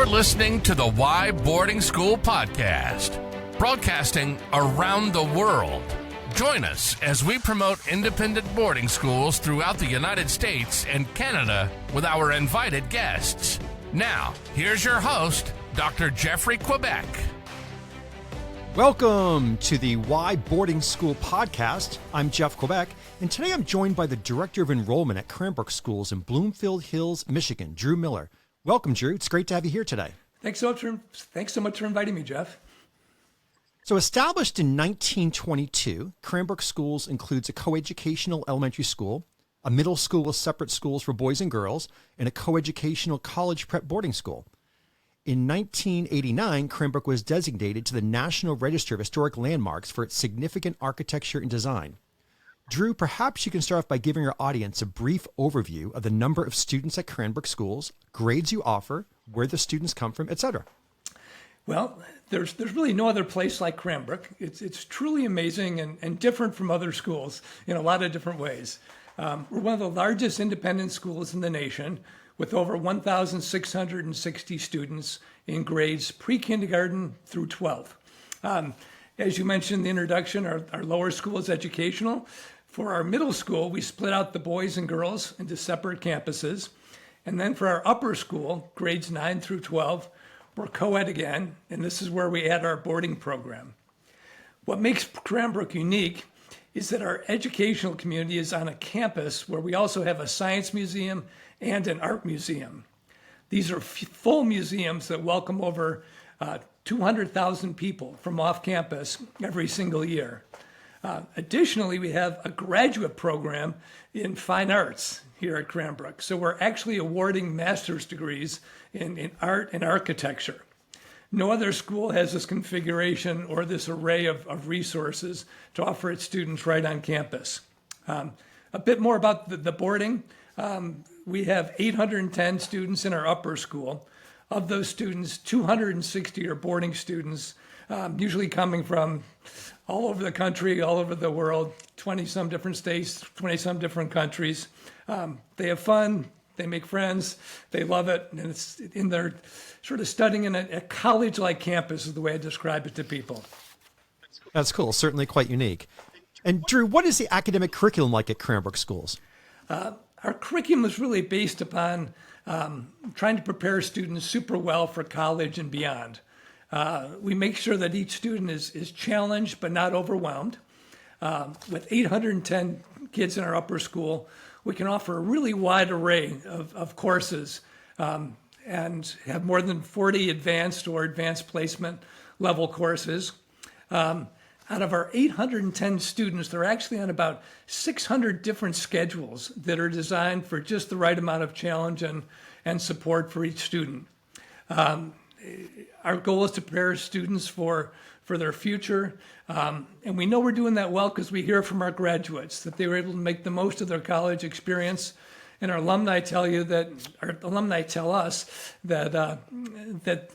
You're listening to the Why Boarding School podcast, broadcasting around the world. Join us as we promote independent boarding schools throughout the United States and Canada with our invited guests. Now, here's your host, Dr. Jeffrey Quebec. Welcome to the Why Boarding School podcast. I'm Jeff Quebec, and today I'm joined by the Director of Enrollment at Cranbrook Schools in Bloomfield Hills, Michigan, Drew Miller. Welcome, Drew. It's great to have you here today. Thanks so much for inviting me, Jeff. So established in 1922, Cranbrook Schools includes a coeducational elementary school, a middle school with separate schools for boys and girls, and a coeducational college prep boarding school. In 1989, Cranbrook was designated to the National Register of Historic Landmarks for its significant architecture and design. Drew, perhaps you can start off by giving our audience a brief overview of the number of students at Cranbrook Schools, grades you offer, where the students come from, etc. Well, there's really no other place like Cranbrook. It's truly amazing and different from other schools in a lot of different ways. We're one of the largest independent schools in the nation, with over 1,660 students in grades pre-kindergarten through 12. As you mentioned in the introduction, our lower school is educational. For our middle school, we split out the boys and girls into separate campuses. And then for our upper school, grades 9 through 12, we're co-ed again, and this is where we add our boarding program. What makes Cranbrook unique is that our educational community is on a campus where we also have a science museum and an art museum. These are full museums that welcome over 200,000 people from off campus every single year. Additionally, we have a graduate program in fine arts here at Cranbrook. So we're actually awarding master's degrees in art and architecture. No other school has this configuration or this array of resources to offer its students right on campus. A bit more about the boarding. We have 810 students in our upper school. Of those students, 260 are boarding students, usually coming from all over the country, all over the world, 20-some different states, 20-some different countries. They have fun, they make friends, they love it, and it's in their sort of studying in a college-like campus is the way I describe it to people. That's cool, certainly quite unique. And Drew, what is the academic curriculum like at Cranbrook Schools? Our curriculum is really based upon trying to prepare students super well for college and beyond. We make sure that each student is challenged but not overwhelmed. With 810 kids in our upper school, we can offer a really wide array of courses and have more than 40 advanced or advanced placement level courses. Out of our 810 students, they're actually on about 600 different schedules that are designed for just the right amount of challenge and support for each student. Our goal is to prepare students for their future, and we know we're doing that well because we hear from our graduates that they were able to make the most of their college experience. And our alumni tell us that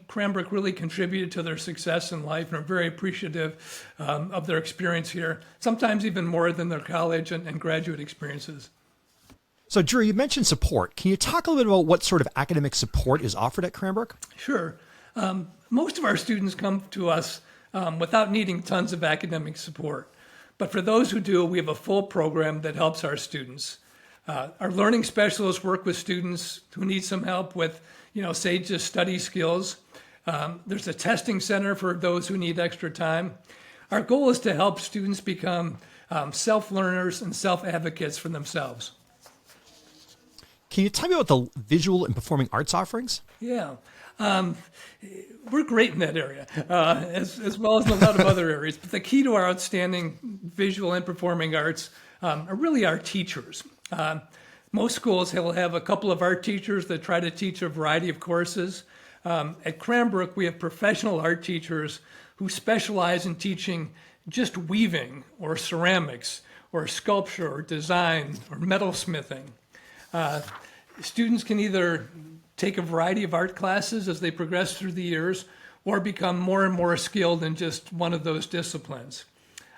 Cranbrook really contributed to their success in life and are very appreciative of their experience here, sometimes even more than their college and graduate experiences. So Drew, you mentioned support. Can you talk a little bit about what sort of academic support is offered at Cranbrook? Sure. Most of our students come to us without needing tons of academic support. But for those who do, we have a full program that helps our students. Our learning specialists work with students who need some help with, say, just study skills. There's a testing center for those who need extra time. Our goal is to help students become self-learners and self-advocates for themselves. Can you tell me about the visual and performing arts offerings? Yeah. We're great in that area, as well as in a lot of other areas. But the key to our outstanding visual and performing arts are really our teachers. Most schools will have a couple of art teachers that try to teach a variety of courses. At Cranbrook, we have professional art teachers who specialize in teaching just weaving or ceramics or sculpture or design or metalsmithing. Students can either take a variety of art classes as they progress through the years or become more and more skilled in just one of those disciplines.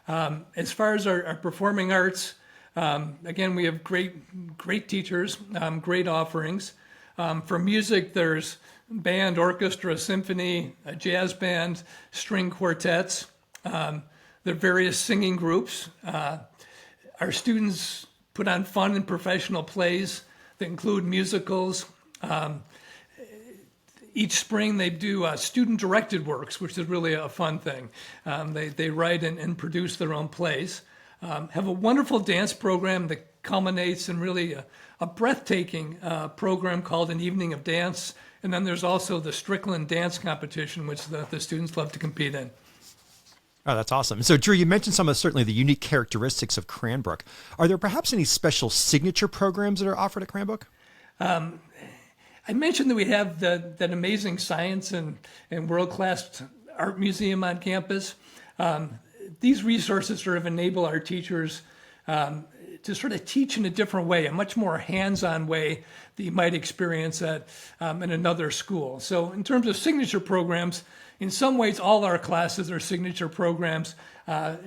As far as our performing arts, again, we have great teachers, great offerings. For music, there's band, orchestra, symphony, a jazz band, string quartets. There are various singing groups. Our students put on fun and professional plays that include musicals. Each spring they do student-directed works, which is really a fun thing. They write and produce their own plays. Have a wonderful dance program that culminates in really a breathtaking program called An Evening of Dance. And then there's also the Strickland Dance Competition, which the students love to compete in. Oh, that's awesome. So, Drew, you mentioned some of certainly the unique characteristics of Cranbrook. Are there perhaps any special signature programs that are offered at Cranbrook? I mentioned that we have that amazing science and world-class art museum on campus. These resources sort of enable our teachers to sort of teach in a different way, a much more hands-on way that you might experience at in another school. So in terms of signature programs, in some ways all our classes are signature programs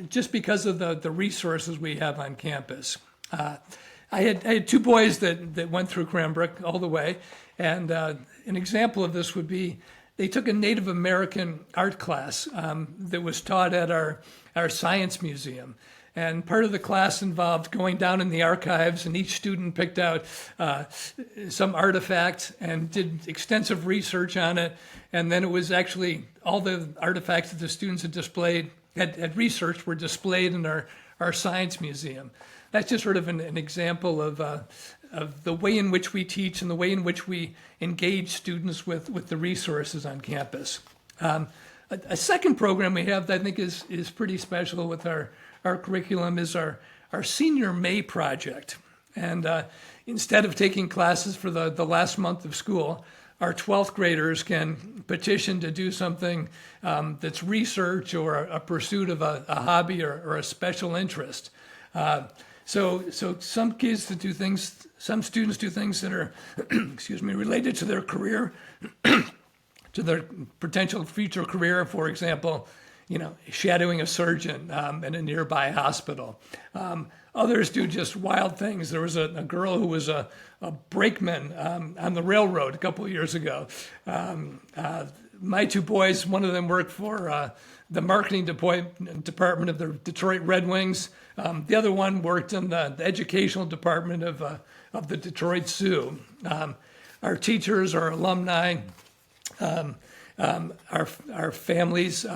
just because of the resources we have on campus. I had two boys that went through Cranbrook all the way, and an example of this would be they took a Native American art class that was taught at our science museum. And part of the class involved going down in the archives, and each student picked out some artifact and did extensive research on it. And then it was actually all the artifacts that the students had researched were displayed in our science museum. That's just sort of an example of the way in which we teach and the way in which we engage students with the resources on campus. A second program we have that I think is pretty special with our curriculum is our Senior May Project. And instead of taking classes for the last month of school, our 12th graders can petition to do something that's research or a pursuit of a hobby or a special interest. So some kids do things, some students do things that are, related to their career, to their potential future career. For example, shadowing a surgeon in a nearby hospital. Others do just wild things. There was a girl who was a brakeman on the railroad a couple of years ago. My two boys, one of them worked for the marketing department of the Detroit Red Wings. The other one worked in the educational department of the Detroit Sioux. Our teachers, our alumni, our families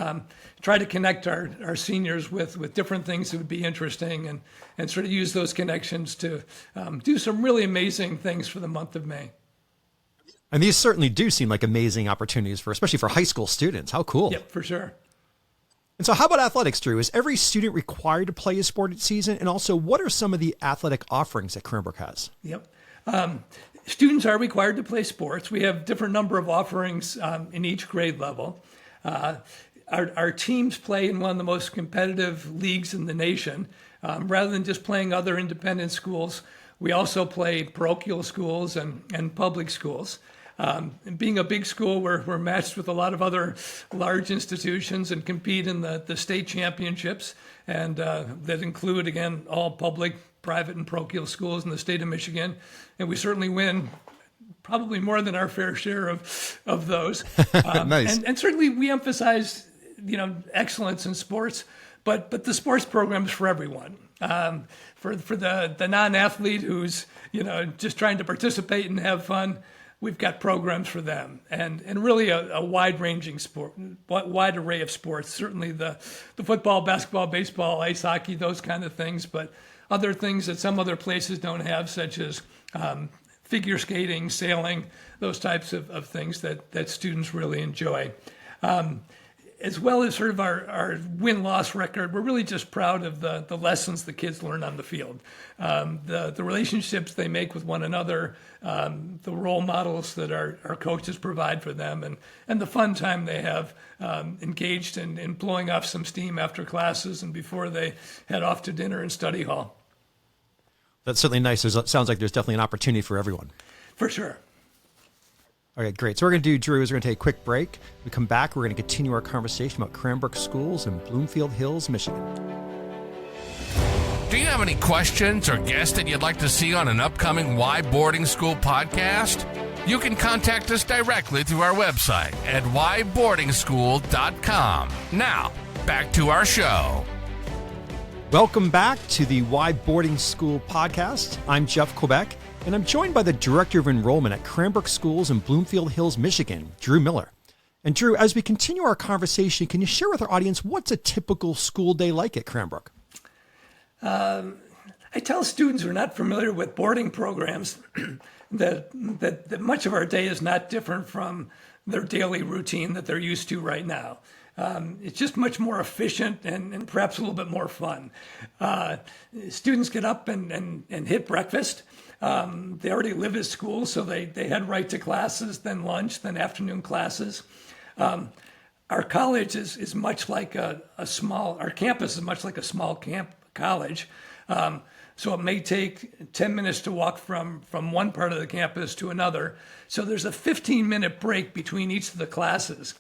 try to connect our seniors with different things that would be interesting and sort of use those connections to do some really amazing things for the month of May. And these certainly do seem like amazing opportunities especially for high school students. How cool. Yep, for sure. And so how about athletics, Drew? Is every student required to play a sport each season? And also, what are some of the athletic offerings that Cranbrook has? Yep. Students are required to play sports. We have different number of offerings in each grade level. Our teams play in one of the most competitive leagues in the nation. Rather than just playing other independent schools, we also play parochial schools and public schools. And being a big school, we're matched with a lot of other large institutions and compete in the state championships, and that include, again, all public, private, and parochial schools in the state of Michigan. And we certainly win probably more than our fair share of those. Nice. And certainly we emphasize, excellence in sports, but the sports programs for everyone. For the non-athlete who's, just trying to participate and have fun, we've got programs for them, and really a wide-ranging wide array of sports. Certainly the football, basketball, baseball, ice hockey, those kind of things, but other things that some other places don't have, such as figure skating, sailing, those types of things that students really enjoy. As well as sort of our win-loss record, we're really just proud of the lessons the kids learn on the field, the relationships they make with one another, the role models that our coaches provide for them, and the fun time they have engaged in blowing off some steam after classes and before they head off to dinner and study hall. That's certainly nice. It sounds like there's definitely an opportunity for everyone. For sure. Okay, great. So what we're going to do, Drew, is we're going to take a quick break. When we come back, we're going to continue our conversation about Cranbrook Schools in Bloomfield Hills, Michigan. Do you have any questions or guests that you'd like to see on an upcoming Why Boarding School podcast? You can contact us directly through our website at whyboardingschool.com. Now, back to our show. Welcome back to the Why Boarding School podcast. I'm Jeff Quebec, and I'm joined by the Director of Enrollment at Cranbrook Schools in Bloomfield Hills, Michigan, Drew Miller. And Drew, as we continue our conversation, can you share with our audience what's a typical school day like at Cranbrook? I tell students who are not familiar with boarding programs that much of our day is not different from their daily routine that they're used to right now. It's just much more efficient and perhaps a little bit more fun. Students get up and hit breakfast. They already live at school, so they head right to classes, then lunch, then afternoon classes. Our college is much like our campus is much like a small college. So it may take 10 minutes to walk from one part of the campus to another. So there's a 15-minute break between each of the classes.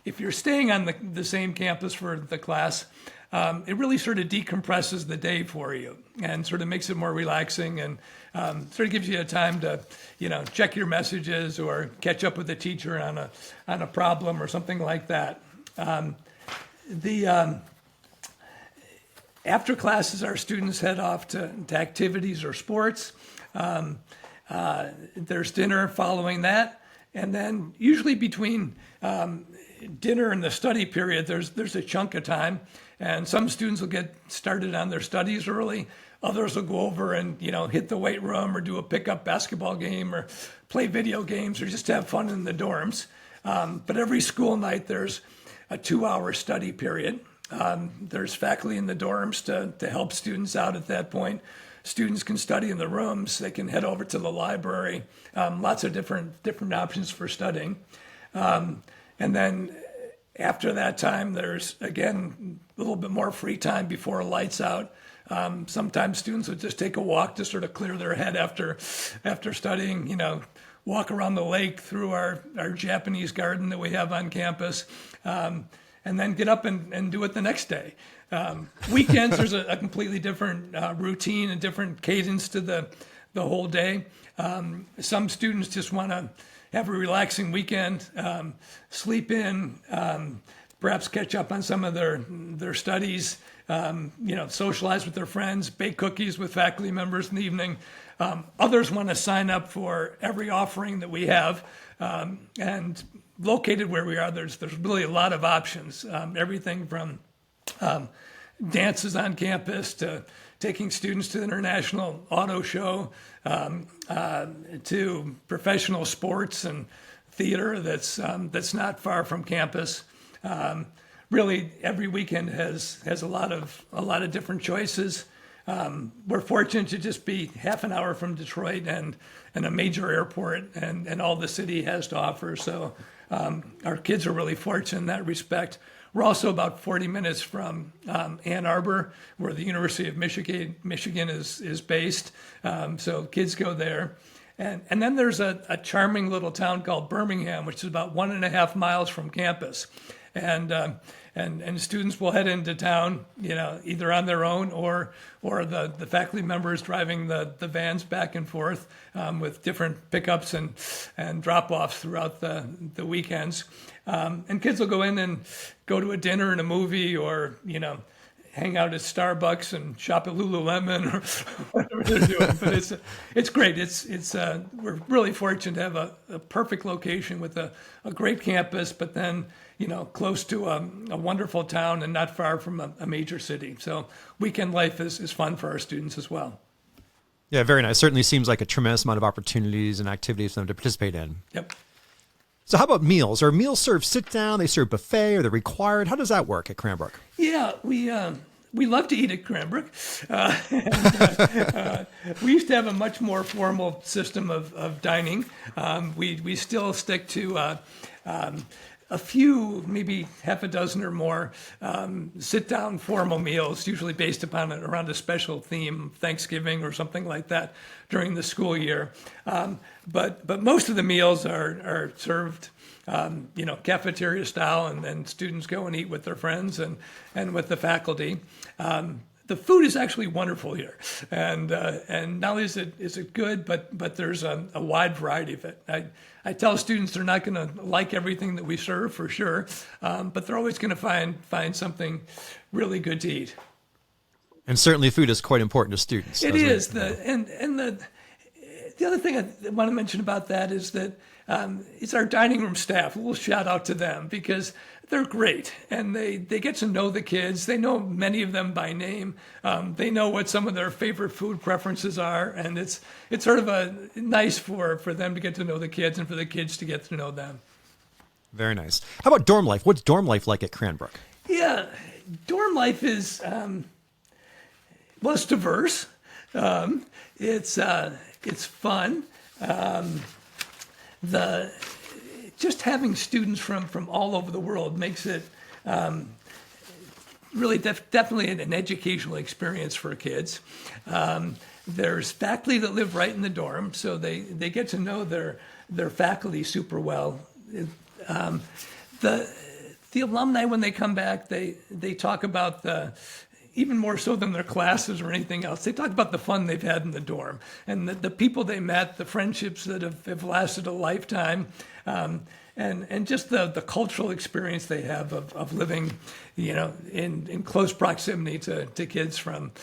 If you're staying on the same campus for the class, it really sort of decompresses the day for you and sort of makes it more relaxing and sort of gives you a time to, check your messages or catch up with the teacher on a problem or something like that. After classes, our students head off to activities or sports. There's dinner following that. And then usually between dinner and the study period, there's a chunk of time. And some students will get started on their studies early. Others will go over and, hit the weight room or do a pickup basketball game or play video games or just have fun in the dorms. But every school night, there's a 2-hour study period. There's faculty in the dorms to help students out at that point. Students can study in the rooms. They can head over to the library. Lots of different options for studying. And then after that time, there's, again, a little bit more free time before lights out. Sometimes students would just take a walk to sort of clear their head after studying, walk around the lake through our Japanese garden that we have on campus. And then get up and do it the next day. Weekends, there's a completely different routine and different cadence to the whole day. Some students just want to have a relaxing weekend, sleep in, perhaps catch up on some of their studies, socialize with their friends, bake cookies with faculty members in the evening. Others want to sign up for every offering that we have, and located where we are, there's really a lot of options. Everything from dances on campus to taking students to the International Auto Show, to professional sports and theater that's not far from campus. Really, every weekend has a lot of different choices. We're fortunate to just be half an hour from Detroit and a major airport and all the city has to offer. So our kids are really fortunate in that respect. We're also about 40 minutes from Ann Arbor, where the University of Michigan is based. So kids go there. And then there's a charming little town called Birmingham, which is about 1.5 miles from campus. And students will head into town, either on their own or the faculty members driving the vans back and forth with different pickups and drop-offs throughout the weekends. And kids will go in and go to a dinner and a movie or, hang out at Starbucks and shop at Lululemon or whatever they're doing. But it's great. We're really fortunate to have a perfect location with a great campus, but then close to a wonderful town and not far from a major city. So weekend life is fun for our students as well. Yeah, very nice. Certainly seems like a tremendous amount of opportunities and activities for them to participate in. Yep. So how about meals? Are meals served sit down? They serve buffet? Are they required? How does that work at Cranbrook? Yeah, we love to eat at Cranbrook. We used to have a much more formal system of dining. We still stick to a few, maybe half a dozen or more, sit-down formal meals, usually based upon around a special theme, Thanksgiving or something like that during the school year. But most of the meals are served, cafeteria style, and then students go and eat with their friends and with the faculty. the food is actually wonderful here, and not only is it good, but there's a wide variety of it. I tell students they're not going to like everything that we serve for sure, but they're always going to find something really good to eat. And certainly food is quite important to students. It is. The other thing I want to mention about that is that it's our dining room staff. A little shout out to them because they're great, and they get to know the kids. They know many of them by name. They know what some of their favorite food preferences are, and it's sort of a nice for them to get to know the kids and for the kids to get to know them. Very nice. How about dorm life? What's dorm life like at Cranbrook? Yeah, dorm life is it's diverse. It's fun. Just having students from all over the world makes it really definitely an educational experience for kids. There's faculty that live right in the dorm, so they get to know their faculty super well. The alumni, when they come back, they talk about even more so than their classes or anything else. They talk about the fun they've had in the dorm and the people they met, the friendships that have lasted a lifetime, and just the cultural experience they have of living, in close proximity to kids from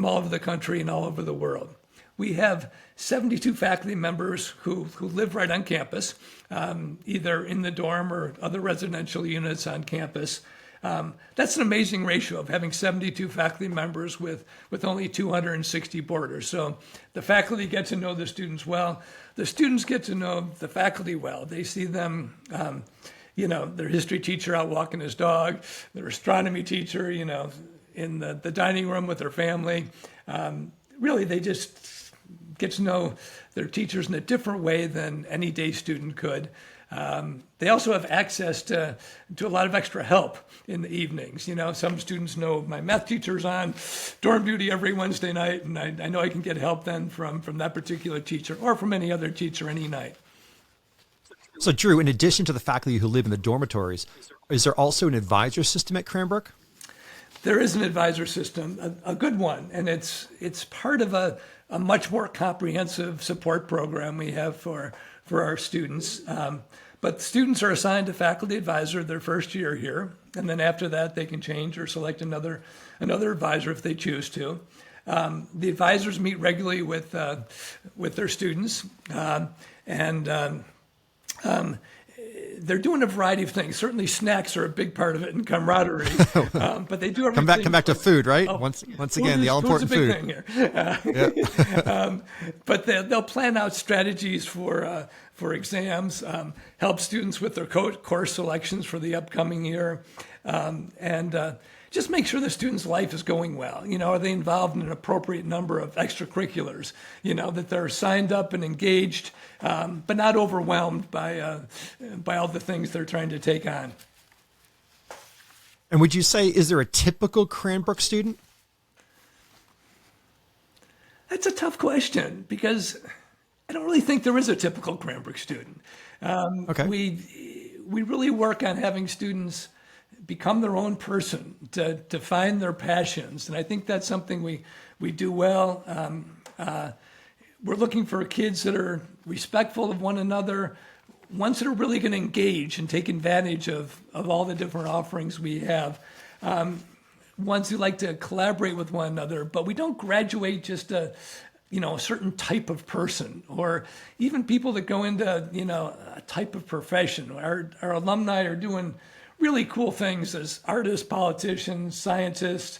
all over the country and all over the world. We have 72 faculty members who live right on campus, either in the dorm or other residential units on campus. That's an amazing ratio of having 72 faculty members with only 260 boarders. So the faculty get to know the students well. The students get to know the faculty well. They see them, their history teacher out walking his dog, their astronomy teacher, in the dining room with their family. Really, they just get to know their teachers in a different way than any day student could. They also have access to a lot of extra help in the evenings. Some students know my math teacher's on dorm duty every Wednesday night, and I know I can get help then from that particular teacher or from any other teacher any night. So, Drew, in addition to the faculty who live in the dormitories, is there also an advisor system at Cranbrook? There is an advisor system, a good one, and it's part of a much more comprehensive support program we have for our students. But students are assigned a faculty advisor their first year here, and then after that they can change or select another advisor if they choose to. The advisors meet regularly with their students, and they're doing a variety of things. Certainly snacks are a big part of it and camaraderie, but they do everything. Come back to food, right? Once again, the all-important food. Food's a big thing here. But they'll plan out strategies for exams, help students with their course selections for the upcoming year, and just make sure the student's life is going well. Are they involved in an appropriate number of extracurriculars? That they're signed up and engaged, but not overwhelmed by all the things they're trying to take on. And would you say, is there a typical Cranbrook student? That's a tough question because I don't really think there is a typical Cranbrook student. Okay. We really work on having students become their own person, to find their passions. And I think that's something we do well. We're looking for kids that are respectful of one another, ones that are really going to engage and take advantage of all the different offerings we have, ones who like to collaborate with one another, but we don't graduate just a certain type of person, or even people that go into, a type of profession. Our alumni are doing really cool things as artists, politicians, scientists,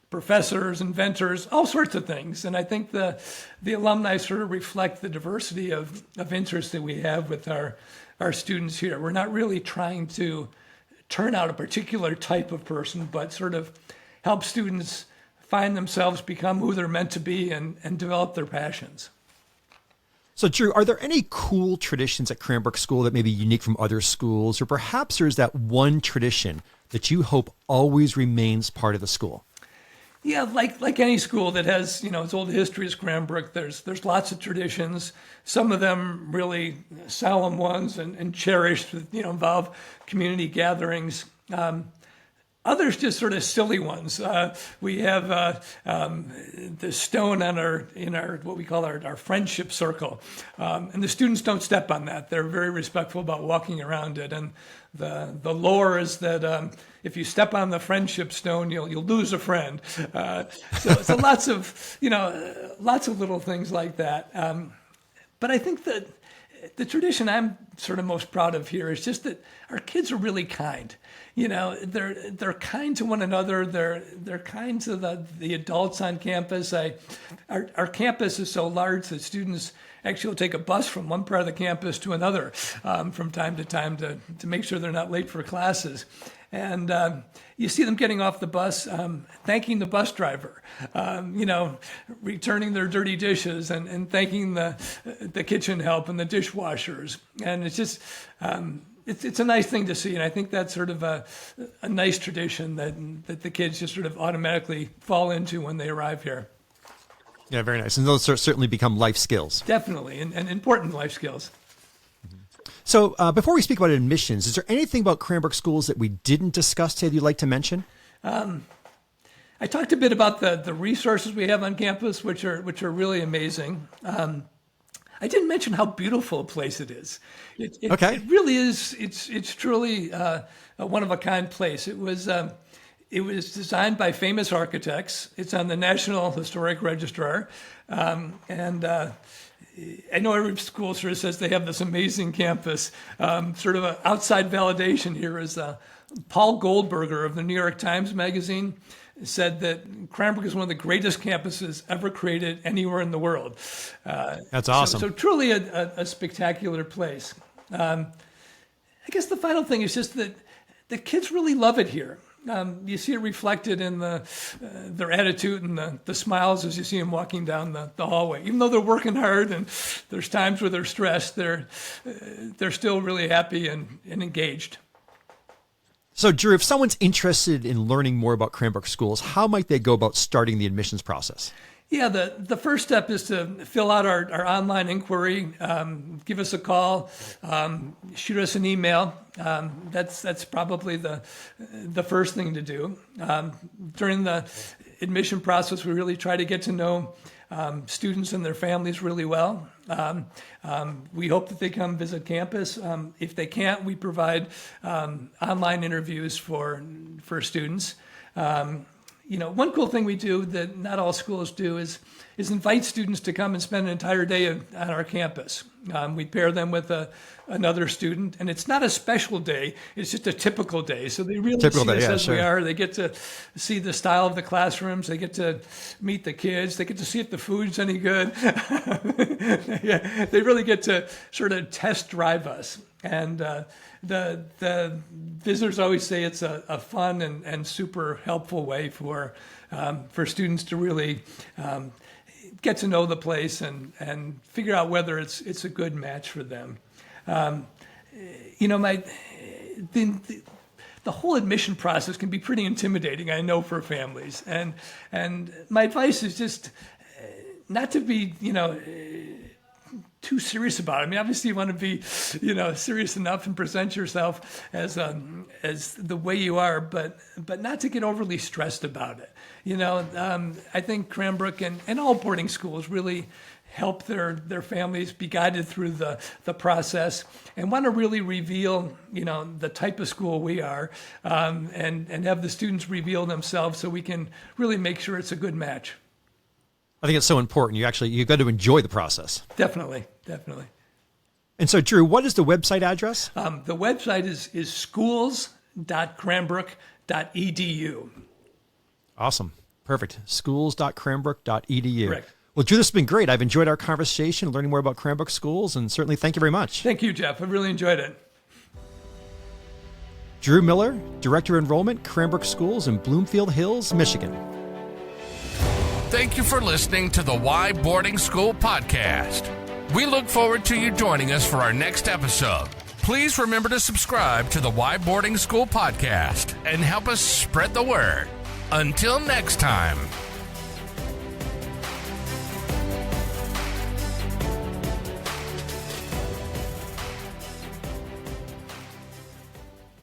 professors, inventors, all sorts of things. And I think the alumni sort of reflect the diversity of interests that we have with our students here. We're not really trying to turn out a particular type of person, but sort of help students find themselves, become who they're meant to be, and develop their passions. So, Drew, are there any cool traditions at Cranbrook School that may be unique from other schools, or perhaps there's that one tradition that you hope always remains part of the school? Yeah, like any school that has, its old history as Cranbrook, there's lots of traditions. Some of them really solemn ones and cherished, involve community gatherings. Others just sort of silly ones. We have the stone on in our what we call our friendship circle, and the students don't step on that. They're very respectful about walking around it. And the lore is that if you step on the friendship stone, you'll lose a friend. So lots of little things like that. But I think that the tradition I'm sort of most proud of here is just that our kids are really kind. They're kind to one another. They're kind to the adults on campus. Our campus is so large that students actually will take a bus from one part of the campus to another from time to time to make sure they're not late for classes. And you see them getting off the bus, thanking the bus driver, returning their dirty dishes and thanking the kitchen help and the dishwashers. And it's just, it's a nice thing to see. And I think that's sort of a nice tradition that the kids just sort of automatically fall into when they arrive here. Yeah, very nice. And those certainly become life skills. Definitely, and important life skills. So before we speak about admissions, is there anything about Cranbrook Schools that we didn't discuss today that you'd like to mention? I talked a bit about the resources we have on campus, which are really amazing. I didn't mention how beautiful a place it is. It really is. It's truly a one-of-a-kind place. It was designed by famous architects. It's on the National Historic Register, and I know every school sort of says they have this amazing campus. Sort of an outside validation here is Paul Goldberger of the New York Times Magazine said that Cranbrook is one of the greatest campuses ever created anywhere in the world. That's awesome. So truly a spectacular place. I guess the final thing is just that the kids really love it here. You see it reflected in their attitude and the smiles as you see them walking down the hallway. Even though they're working hard and there's times where they're stressed, they're still really happy and engaged. So, Drew, if someone's interested in learning more about Cranbrook Schools, how might they go about starting the admissions process? Yeah, the first step is to fill out our online inquiry, give us a call, shoot us an email. That's probably the first thing to do. During the admission process, we really try to get to know students and their families really well. We hope that they come visit campus. If they can't, we provide online interviews for students. One cool thing we do that not all schools do is invite students to come and spend an entire day on our campus. We pair them with another student, and it's not a special day, it's just a typical day. So they really see us as we are. They get to see the style of the classrooms, they get to meet the kids, they get to see if the food's any good. Yeah, they really get to sort of test drive us. And the visitors always say it's a fun and super helpful way for students to really get to know the place and figure out whether it's a good match for them. The whole admission process can be pretty intimidating, I know, for families. And my advice is just not to be, too serious about it. I mean, obviously you want to be, serious enough and present yourself as the way you are, but not to get overly stressed about it. I think Cranbrook and all boarding schools really help their families be guided through the process and want to really reveal, the type of school we are, and have the students reveal themselves so we can really make sure it's a good match. I think it's so important. You've got to enjoy the process. Definitely. And so, Drew, what is the website address? The website is schools.cranbrook.edu. Awesome. Perfect. Schools.cranbrook.edu. Correct. Well, Drew, this has been great. I've enjoyed our conversation, learning more about Cranbrook Schools, and certainly thank you very much. Thank you, Jeff. I really enjoyed it. Drew Miller, Director of Enrollment, Cranbrook Schools in Bloomfield Hills, Michigan. Thank you for listening to the Why Boarding School podcast. We look forward to you joining us for our next episode. Please remember to subscribe to the Why Boarding School podcast and help us spread the word. Until next time.